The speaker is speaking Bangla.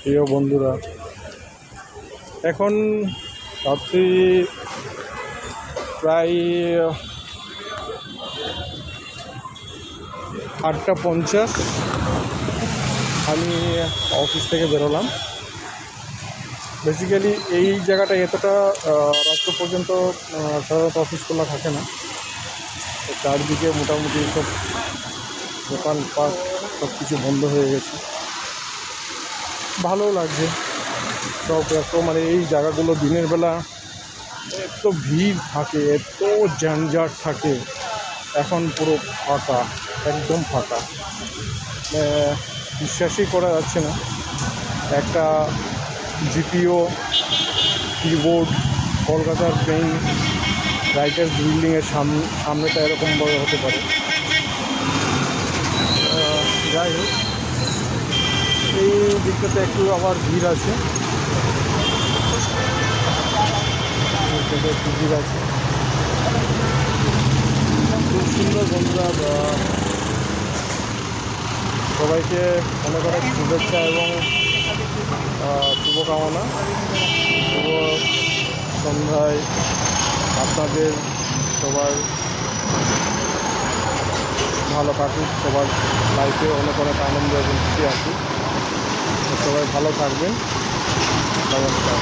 প্রিয় বন্ধুরা, এখন রাত্রি প্রায় 8:50। আমি অফিস থেকে বেরোলাম। বেসিক্যালি এই জায়গাটা এতটা রাত্র পর্যন্ত সাধারণত অফিস খোলা থাকে না। তো চারদিকে মোটামুটি সব দোকানপাট সব কিছু বন্ধ হয়ে গেছে। ভালোও লাগছে সব এত এই জায়গাগুলো দিনের বেলা এত ভিড় থাকে, এত যানজট থাকে। এখন পুরো ফাঁকা, একদম ফাঁকা, বিশ্বাসই করা যাচ্ছে না। একটা জিপিও, কিবোর্ড, কলকাতার মেইন রাইটার্স বিল্ডিংয়ের সামনেটা এরকম বড় হতে পারে। যাই হোক, এই দিকটাতে একটু আবার ভিড় আছে, একটু ভিড় আছে। খুব সুন্দর বন্ধুরা, সবাইকে অনেক অনেক শুভেচ্ছা এবং শুভকামনা। শুভ সন্ধ্যায় আপনাদের সবার ভালো কাটুক, সবার লাইফে অনেক অনেক আনন্দ এবং খুশি আসুক। সবাই ভালো থাকবেন। নমস্কার।